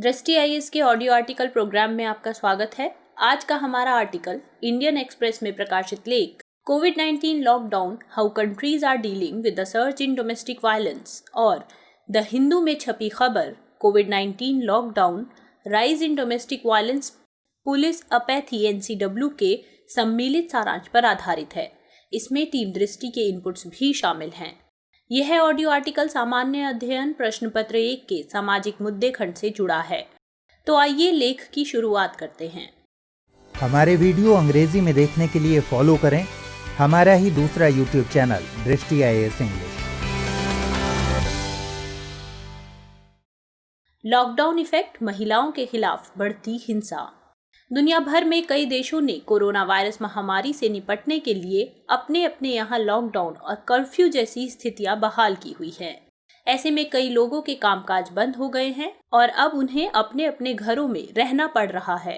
दृष्टि आईएएस के audio article programme में आपका स्वागत है। आज का हमारा आर्टिकल इंडियन एक्सप्रेस में प्रकाशित लेख कोविड-19 lockdown, how countries are dealing with the surge in domestic violence और द हिंदू में छपी खबर कोविड-19 lockdown, rise in domestic violence, police apathy NCW के सम्मिलित सारांश पर आधारित है। इसमें टीम दृष्टि के इनपुट्स भी शामिल हैं। यह ऑडियो आर्टिकल सामान्य अध्ययन प्रश्न पत्र 1 के सामाजिक मुद्दे खंड से जुड़ा है। तो आइए लेख की शुरुआत करते हैं। हमारे वीडियो अंग्रेजी में देखने के लिए फॉलो करें हमारा ही दूसरा यूट्यूब चैनल दृष्टि आईएएस इंग्लिश। लॉकडाउन इफेक्ट, महिलाओं के खिलाफ बढ़ती हिंसा। दुनिया भर में कई देशों ने कोरोना वायरस महामारी से निपटने के लिए अपने अपने यहाँ लॉकडाउन और कर्फ्यू जैसी स्थितियां बहाल की हुई हैं। ऐसे में कई लोगों के कामकाज बंद हो गए हैं और अब उन्हें अपने अपने घरों में रहना पड़ रहा है।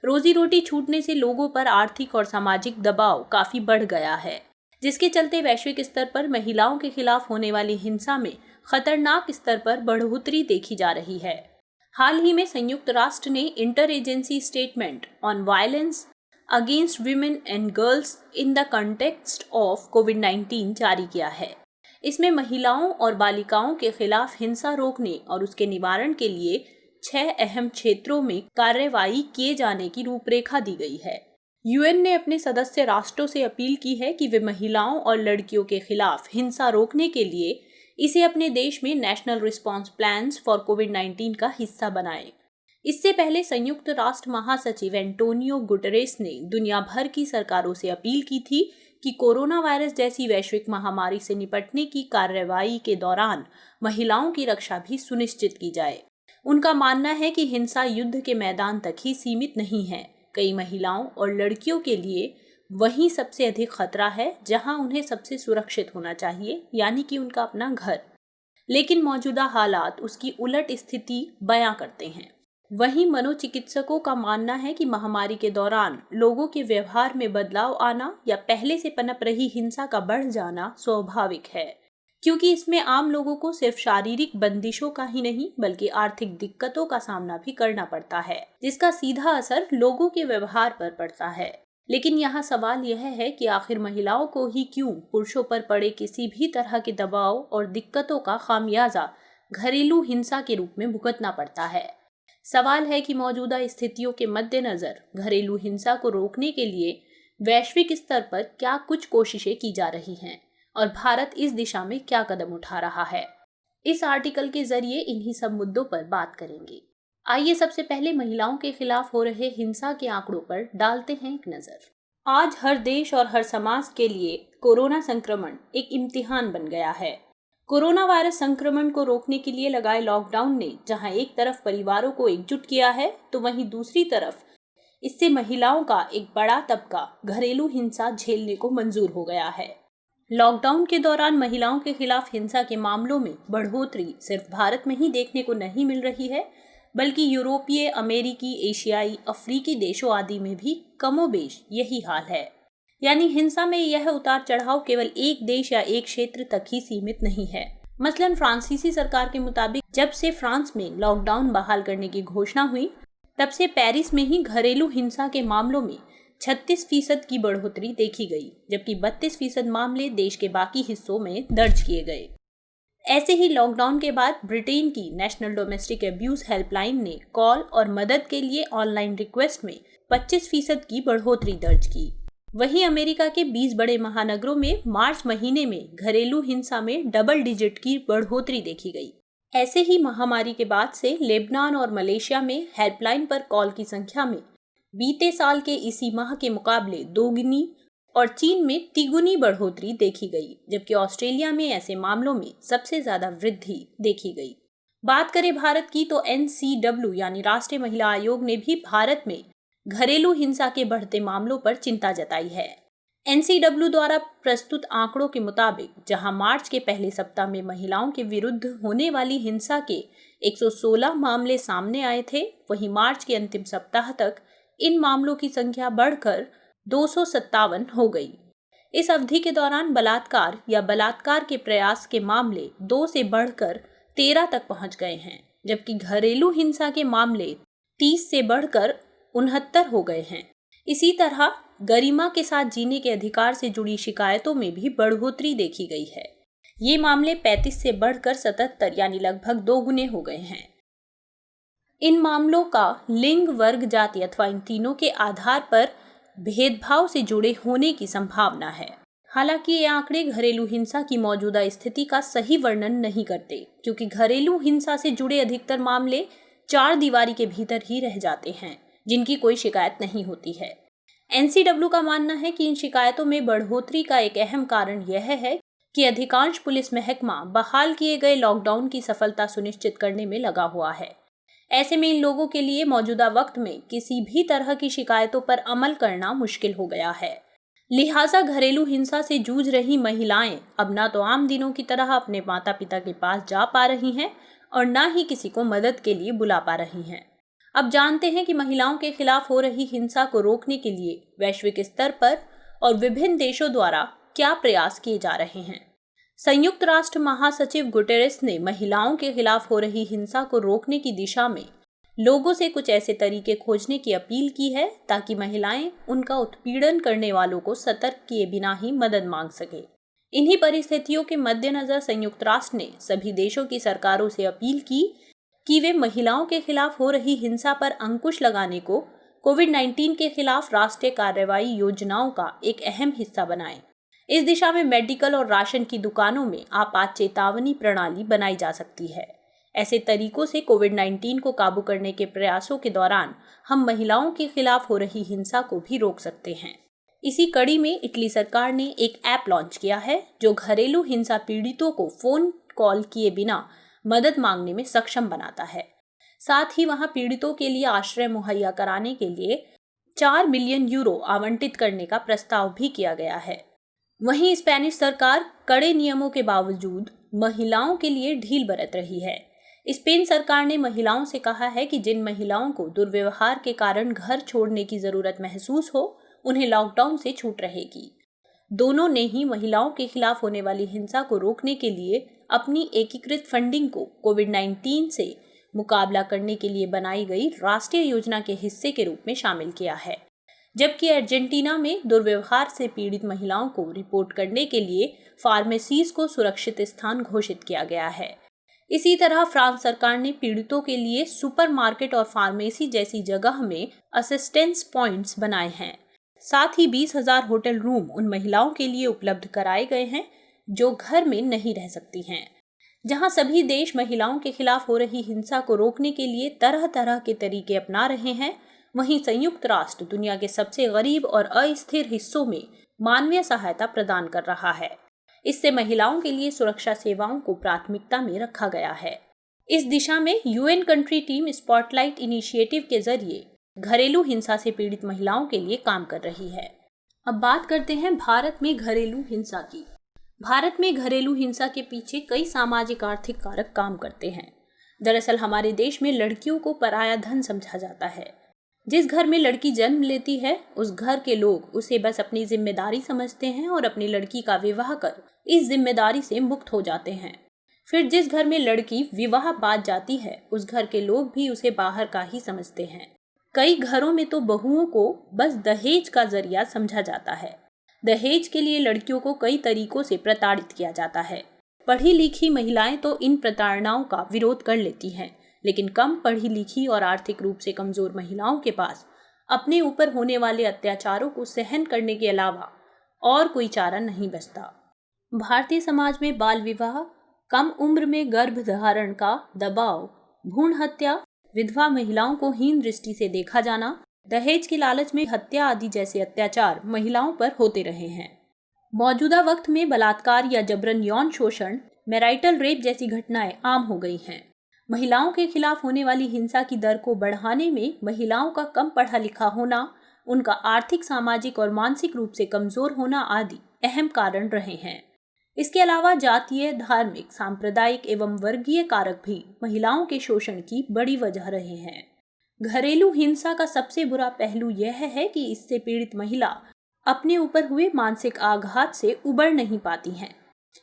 रोजी रोटी छूटने से लोगों पर आर्थिक और सामाजिक दबाव काफी बढ़ गया है, जिसके चलते वैश्विक स्तर पर महिलाओं के खिलाफ होने वाली हिंसा में खतरनाक स्तर पर बढ़ोतरी देखी जा रही है। हाल ही में संयुक्त राष्ट्र ने inter agency statement on violence against women and girls in the context of कोविड-19 जारी किया है। इसमें महिलाओं और बालिकाओं के खिलाफ हिंसा रोकने और उसके निवारण के लिए 6 अहम क्षेत्रों में कार्रवाई किए जाने की रूपरेखा दी गई है। यूएन ने अपने सदस्य राष्ट्रों से अपील की है कि वे महिलाओं और लड़कियों के खिलाफ हिंसा रोकने के लिए इसे अपने देश में नेशनल रिस्पांस प्लान्स फॉर कोविड-19 का हिस्सा बनाएं। इससे पहले संयुक्त राष्ट्र महासचिव एंटोनियो गुटेरेस ने दुनिया भर की सरकारों से अपील की थी कि कोरोना वायरस जैसी वैश्विक महामारी से निपटने की कार्रवाई के दौरान महिलाओं की रक्षा भी सुनिश्चित की जाए। उनका मानना है कि हिंसा युद्ध के मैदान तक ही सीमित नहीं है। कई महिलाओं और लड़कियों के लिए वहीं सबसे अधिक खतरा है जहां उन्हें सबसे सुरक्षित होना चाहिए, यानी कि उनका अपना घर। लेकिन मौजूदा हालात उसकी उलट स्थिति बयां करते हैं। वहीं मनोचिकित्सकों का मानना है कि महामारी के दौरान लोगों के व्यवहार में बदलाव आना या पहले से पनप रही हिंसा का बढ़ जाना स्वाभाविक है, क्योंकि इसमें आम लोगों को सिर्फ शारीरिक बंदिशों का ही नहीं बल्कि आर्थिक दिक्कतों का सामना भी करना पड़ता है, जिसका सीधा असर लोगों के व्यवहार पर पड़ता है। लेकिन यहाँ सवाल यह है कि आखिर महिलाओं को ही क्यों पुरुषों पर पड़े किसी भी तरह के दबाव और दिक्कतों का खामियाजा घरेलू हिंसा के रूप में भुगतना पड़ता है। सवाल है कि मौजूदा स्थितियों के मद्देनजर घरेलू हिंसा को रोकने के लिए वैश्विक स्तर पर क्या कुछ कोशिशें की जा रही हैं और भारत इस दिशा में क्या कदम उठा रहा है। इस आर्टिकल के जरिए इन्हीं सब मुद्दों पर बात करेंगे। आइए सबसे पहले महिलाओं के खिलाफ हो रहे हिंसा के आंकड़ों पर डालते हैं एक नजर। आज हर देश और हर समाज के लिए कोरोना संक्रमण एक इम्तिहान बन गया है। कोरोना वायरस संक्रमण को रोकने के लिए लगाए लॉकडाउन ने जहां एक तरफ परिवारों को एकजुट किया है, तो वहीं दूसरी तरफ इससे महिलाओं का एक बड़ा तबका घरेलू हिंसा झेलने को मंजूर हो गया है। लॉकडाउन के दौरान महिलाओं के खिलाफ हिंसा के मामलों में बढ़ोतरी सिर्फ भारत में ही देखने को नहीं मिल रही है, बल्कि यूरोपीय, अमेरिकी, एशियाई, अफ्रीकी देशों आदि में भी कमोबेश यही हाल है। यानी हिंसा में यह उतार चढ़ाव केवल एक देश या एक क्षेत्र तक ही सीमित नहीं है। मसलन फ्रांसीसी सरकार के मुताबिक जब से फ्रांस में लॉकडाउन बहाल करने की घोषणा हुई, तब से पेरिस में ही घरेलू हिंसा के मामलों में 36% की बढ़ोतरी देखी गई, जबकि 32% मामले देश के बाकी हिस्सों में दर्ज किए गए। ऐसे ही लॉकडाउन के बाद ब्रिटेन की नेशनल डोमेस्टिक अब्यूज हेल्पलाइन ने कॉल और मदद के लिए ऑनलाइन रिक्वेस्ट में 25% की बढ़ोतरी दर्ज की। वहीं अमेरिका के 20 बड़े महानगरों में मार्च महीने में घरेलू हिंसा में डबल डिजिट की बढ़ोतरी देखी गई। ऐसे ही महामारी के बाद से लेबनान और मलेशिया में हेल्पलाइन पर कॉल की संख्या में बीते साल के इसी माह के मुकाबले दोगुनी और चीन में तिगुनी बढ़ोतरी देखी गई, जबकि ऑस्ट्रेलिया में ऐसे मामलों में सबसे ज्यादा वृद्धि देखी गई। बात करें भारत की, तो एनसीडब्ल्यू यानी राष्ट्रीय महिला आयोग ने भी भारत में घरेलू हिंसा के बढ़ते मामलों पर चिंता जताई है। एनसीडब्ल्यू द्वारा प्रस्तुत आंकड़ों के मुताबिक जहां मार्च के पहले सप्ताह में महिलाओं के विरुद्ध होने वाली हिंसा के 116 मामले सामने आए थे, वहीं मार्च के अंतिम सप्ताह तक इन मामलों की संख्या बढ़कर 257 हो गई। इस अवधि के दौरान बलात्कार या बलात्कार के प्रयास के मामले 2 से बढ़कर 13 तक पहुंच गए हैं, जबकि घरेलू हिंसा के मामले 30 से बढ़कर 69 हो गए हैं। इसी तरह गरिमा के साथ जीने के अधिकार से जुड़ी शिकायतों में भी बढ़ोतरी देखी गई है। ये मामले 35 से बढ़कर 77 यानी लगभग 2 गुने हो गए हैं। इन मामलों का लिंग, वर्ग, जाति अथवा इन तीनों के आधार पर भेदभाव से जुड़े होने की संभावना है। हालांकि ये आंकड़े घरेलू हिंसा की मौजूदा स्थिति का सही वर्णन नहीं करते, क्योंकि घरेलू हिंसा से जुड़े अधिकतर मामले 4 दीवारी के भीतर ही रह जाते हैं, जिनकी कोई शिकायत नहीं होती है। NCW का मानना है कि इन शिकायतों में बढ़ोतरी का एक अहम कारण यह है कि अधिकांश पुलिस महकमा बहाल किए गए लॉकडाउन की सफलता सुनिश्चित करने में लगा हुआ है। ऐसे में इन लोगों के लिए मौजूदा वक्त में किसी भी तरह की शिकायतों पर अमल करना मुश्किल हो गया है। लिहाजा घरेलू हिंसा से जूझ रही महिलाएं अब ना तो आम दिनों की तरह अपने माता पिता के पास जा पा रही हैं और ना ही किसी को मदद के लिए बुला पा रही हैं। अब जानते हैं कि महिलाओं के खिलाफ हो रही हिंसा को रोकने के लिए वैश्विक स्तर पर और विभिन्न देशों द्वारा क्या प्रयास किए जा रहे हैं। संयुक्त राष्ट्र महासचिव गुटेरेस ने महिलाओं के खिलाफ हो रही हिंसा को रोकने की दिशा में लोगों से कुछ ऐसे तरीके खोजने की अपील की है ताकि महिलाएं उनका उत्पीड़न करने वालों को सतर्क किए बिना ही मदद मांग सके। इन्हीं परिस्थितियों के मद्देनजर संयुक्त राष्ट्र ने सभी देशों की सरकारों से अपील की कि वे महिलाओं के खिलाफ हो रही हिंसा पर अंकुश लगाने को कोविड-19 के खिलाफ राष्ट्रीय कार्रवाई योजनाओं का एक अहम हिस्सा बनाएं। इस दिशा में मेडिकल और राशन की दुकानों में आपात चेतावनी प्रणाली बनाई जा सकती है। ऐसे तरीकों से कोविड-19 को काबू करने के प्रयासों के दौरान हम महिलाओं के खिलाफ हो रही हिंसा को भी रोक सकते हैं। इसी कड़ी में इटली सरकार ने एक ऐप लॉन्च किया है जो घरेलू हिंसा पीड़ितों को फोन कॉल किए बिना मदद मांगने में सक्षम बनाता है। साथ ही वहां पीड़ितों के लिए आश्रय मुहैया कराने के लिए 4 मिलियन यूरो आवंटित करने का प्रस्ताव भी किया गया है। वहीं स्पेनिश सरकार कड़े नियमों के बावजूद महिलाओं के लिए ढील बरत रही है। स्पेन सरकार ने महिलाओं से कहा है कि जिन महिलाओं को दुर्व्यवहार के कारण घर छोड़ने की जरूरत महसूस हो, उन्हें लॉकडाउन से छूट रहेगी। दोनों ने ही महिलाओं के खिलाफ होने वाली हिंसा को रोकने के लिए अपनी एकीकृत फंडिंग को कोविड-19 से मुकाबला करने के लिए बनाई गई राष्ट्रीय योजना के हिस्से के रूप में शामिल किया है। जबकि अर्जेंटीना में दुर्व्यवहार से पीड़ित महिलाओं को रिपोर्ट करने के लिए फार्मेसीज को सुरक्षित स्थान घोषित किया गया है। इसी तरह फ्रांस सरकार ने पीड़ितों के लिए सुपरमार्केट और फार्मेसी जैसी जगह में असिस्टेंस पॉइंट्स बनाए हैं। साथ ही 20,000 होटल रूम उन महिलाओं के लिए उपलब्ध कराए गए हैं जो घर में नहीं रह सकती हैं। जहां सभी देश महिलाओं के खिलाफ हो रही हिंसा को रोकने के लिए तरह तरह के तरीके अपना रहे हैं, वहीं संयुक्त राष्ट्र दुनिया के सबसे गरीब और अस्थिर हिस्सों में मानवीय सहायता प्रदान कर रहा है। इससे महिलाओं के लिए सुरक्षा सेवाओं को प्राथमिकता में रखा गया है। इस दिशा में UN country team spotlight initiative के जरिए घरेलू हिंसा से पीड़ित महिलाओं के लिए काम कर रही है। अब बात करते हैं भारत में घरेलू हिंसा की। भारत में घरेलू हिंसा के पीछे कई सामाजिक आर्थिक कारक काम करते हैं। दरअसल हमारे देश में लड़कियों को पराया धन समझा जाता है। जिस घर में लड़की जन्म लेती है, उस घर के लोग उसे बस अपनी जिम्मेदारी समझते हैं और अपनी लड़की का विवाह कर इस जिम्मेदारी से मुक्त हो जाते हैं। फिर जिस घर में लड़की विवाह बाद जाती है, उस घर के लोग भी उसे बाहर का ही समझते हैं। कई घरों में तो बहुओं को बस दहेज का जरिया समझा जाता है। दहेज के लिए लड़कियों को कई तरीकों से प्रताड़ित किया जाता है। पढ़ी लिखी महिलाएं तो इन प्रताड़नाओं का विरोध कर लेती हैं, लेकिन कम पढ़ी लिखी और आर्थिक रूप से कमजोर महिलाओं के पास अपने ऊपर होने वाले अत्याचारों को सहन करने के अलावा और कोई चारा नहीं बचता। भारतीय समाज में बाल विवाह, कम उम्र में गर्भ धारण का दबाव, भ्रूण हत्या, विधवा महिलाओं को हीन दृष्टि से देखा जाना, दहेज के लालच में हत्या आदि जैसे अत्याचार महिलाओं पर होते रहे हैं। मौजूदा वक्त में बलात्कार या जबरन यौन शोषण, मैरिटल रेप जैसी घटनाएं आम हो गई हैं। महिलाओं के खिलाफ होने वाली हिंसा की दर को बढ़ाने में महिलाओं का कम पढ़ा लिखा होना, उनका आर्थिक, सामाजिक और मानसिक रूप से कमजोर होना आदि अहम कारण रहे हैं। इसके अलावा जातीय, धार्मिक, सांप्रदायिक एवं वर्गीय कारक भी महिलाओं के शोषण की बड़ी वजह रहे हैं। घरेलू हिंसा का सबसे बुरा पहलू यह है कि इससे पीड़ित महिला अपने ऊपर हुए मानसिक आघात से उबर नहीं पाती हैं।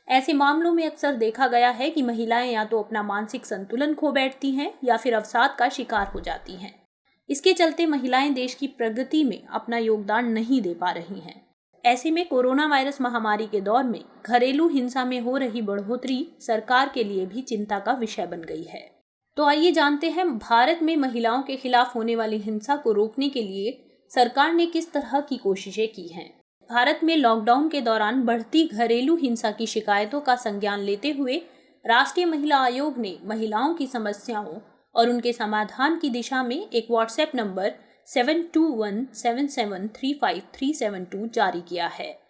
ऐसे मामलों में अक्सर देखा गया है कि महिलाएं या तो अपना मानसिक संतुलन खो बैठती हैं या फिर अवसाद का शिकार हो जाती हैं। इसके चलते महिलाएं देश की प्रगति में अपना योगदान नहीं दे पा रही हैं। ऐसे में कोरोना वायरस महामारी के दौर में घरेलू हिंसा में हो रही बढ़ोतरी सरकार के लिए भी चिंता का विषय बन गई है। तो आइए जानते हैं भारत में महिलाओं के खिलाफ होने वाली हिंसा को रोकने के लिए सरकार ने किस तरह की कोशिशें की हैं। भारत में लॉकडाउन के दौरान बढ़ती घरेलू हिंसा की शिकायतों का संज्ञान लेते हुए राष्ट्रीय महिला आयोग ने महिलाओं की समस्याओं और उनके समाधान की दिशा में एक व्हाट्सएप नंबर 7217735372 जारी किया है।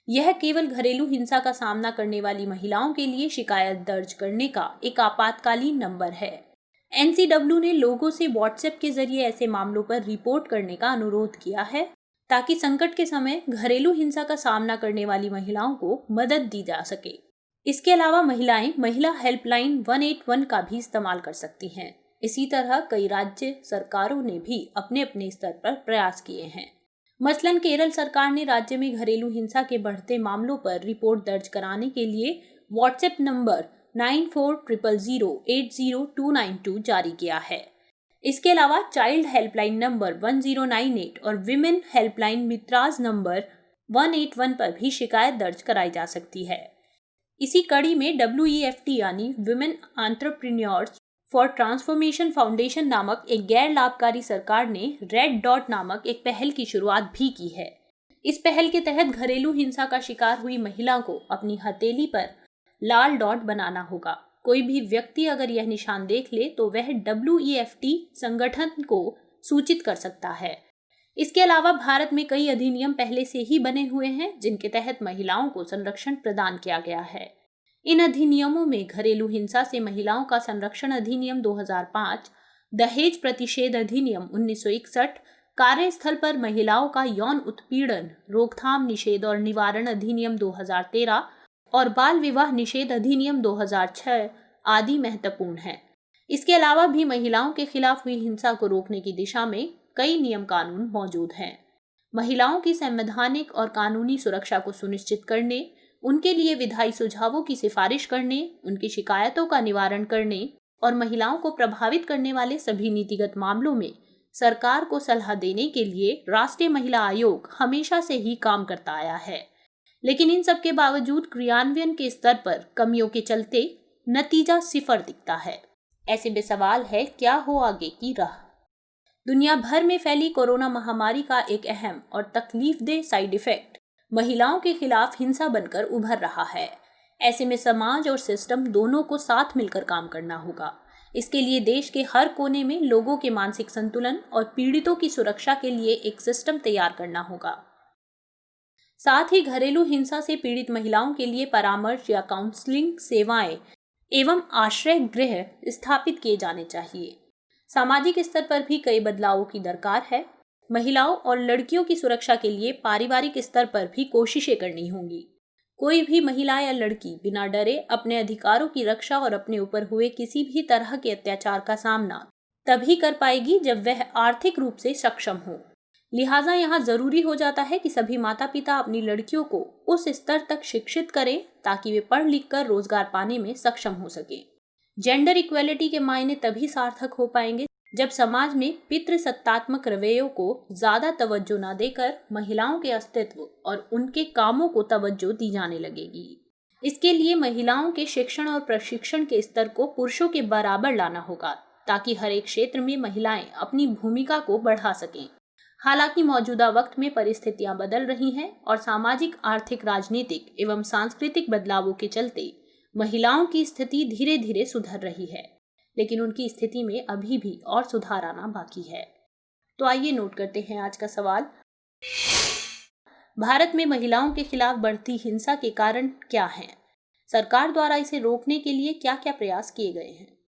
यह केवल घरेलू हिंसा का सामना करने वाली महिलाओं के लिए शिकायत दर्ज करने का एक आपातकालीन नंबर है। एनसीडब्ल्यू ने लोगों से व्हाट्सएप के जरिए ऐसे मामलों पर रिपोर्ट करने का अनुरोध किया है ताकि संकट के समय घरेलू हिंसा का सामना करने वाली महिलाओं को मदद दी जा सके। इसके अलावा महिलाएं महिला हेल्पलाइन 181 का भी इस्तेमाल कर सकती हैं। इसी तरह कई राज्य सरकारों ने भी अपने अपने स्तर पर प्रयास किए हैं। मसलन केरल सरकार ने राज्य में घरेलू हिंसा के बढ़ते मामलों पर रिपोर्ट दर्ज कराने के लिए व्हाट्सएप नंबर 9400080292 जारी किया है। इसके अलावा चाइल्ड हेल्पलाइन नंबर 1098 और विमेन हेल्पलाइन मित्राज नंबर 181 पर भी शिकायत दर्ज कराई जा सकती है। इसी कड़ी में WEFT यानी women entrepreneurs for transformation foundation नामक एक गैर लाभकारी सरकार ने रेड डॉट नामक एक पहल की शुरुआत भी की है। इस पहल के तहत घरेलू हिंसा का शिकार हुई महिला को अपनी हथेली पर लाल डॉट बनाना होगा। कोई भी व्यक्ति अगर यह निशान देख ले तो वह WEFT संगठन को सूचित कर सकता है। इसके अलावा भारत में कई अधिनियम पहले से ही बने हुए हैं जिनके तहत महिलाओं को संरक्षण प्रदान किया गया है। इन अधिनियमों में घरेलू हिंसा से महिलाओं का संरक्षण अधिनियम 2005, दहेज प्रतिषेध अधिनियम 1961, कार्यस्थल पर महिलाओं का यौन उत्पीड़न रोकथाम निषेध और निवारण अधिनियम 2013 और बाल विवाह निषेध अधिनियम 2006 आदि महत्वपूर्ण हैं। इसके अलावा भी महिलाओं के खिलाफ हुई हिंसा को रोकने की दिशा में कई नियम कानून मौजूद हैं। महिलाओं की संवैधानिक और कानूनी सुरक्षा को सुनिश्चित करने, उनके लिए विधायी सुझावों की सिफारिश करने, उनकी शिकायतों का निवारण करने और महिलाओं को प्रभावित करने वाले सभी नीतिगत मामलों में सरकार को सलाह देने के लिए राष्ट्रीय महिला आयोग हमेशा से ही काम करता आया है। लेकिन इन सब के बावजूद क्रियान्वयन के स्तर पर कमियों के चलते नतीजा सिफर दिखता है। ऐसे में सवाल है, क्या हो आगे की राह? दुनिया भर में फैली कोरोना महामारी का एक अहम और तकलीफदेह साइड इफेक्ट महिलाओं के खिलाफ हिंसा बनकर उभर रहा है। ऐसे में समाज और सिस्टम दोनों को साथ मिलकर काम करना होगा। इसके लिए देश के हर कोने में लोगों के मानसिक संतुलन और पीड़ितों की सुरक्षा के लिए एक सिस्टम तैयार करना होगा। साथ ही घरेलू हिंसा से पीड़ित महिलाओं के लिए परामर्श या काउंसलिंग सेवाएं एवं आश्रय गृह स्थापित किए जाने चाहिए। सामाजिक स्तर पर भी कई बदलावों की दरकार है। महिलाओं और लड़कियों की सुरक्षा के लिए पारिवारिक स्तर पर भी कोशिशें करनी होंगी। कोई भी महिला या लड़की बिना डरे अपने अधिकारों की रक्षा और अपने ऊपर हुए किसी भी तरह के अत्याचार का सामना तभी कर पाएगी जब वह आर्थिक रूप से सक्षम हो। लिहाजा यहाँ जरूरी हो जाता है कि सभी माता पिता अपनी लड़कियों को उस स्तर तक शिक्षित करें ताकि वे पढ़ लिख कर रोजगार पाने में सक्षम हो सके। जेंडर इक्वेलिटी के मायने तभी सार्थक हो पाएंगे जब समाज में पितृसत्तात्मक रवैयों को ज्यादा तवज्जो न देकर महिलाओं के अस्तित्व और उनके कामों को तवज्जो दी जाने लगेगी। इसके लिए महिलाओं के शिक्षण और प्रशिक्षण के स्तर को पुरुषों के बराबर लाना होगा ताकि हर एक क्षेत्र में महिलाएं अपनी भूमिका को बढ़ा सकें। हालांकि मौजूदा वक्त में परिस्थितियां बदल रही हैं और सामाजिक, आर्थिक, राजनीतिक एवं सांस्कृतिक बदलावों के चलते महिलाओं की स्थिति धीरे धीरे सुधर रही है, लेकिन उनकी स्थिति में अभी भी और सुधार आना बाकी है। तो आइए नोट करते हैं आज का सवाल। भारत में महिलाओं के खिलाफ बढ़ती हिंसा के कारण क्या हैं? सरकार द्वारा इसे रोकने के लिए क्या क्या प्रयास किए गए हैं?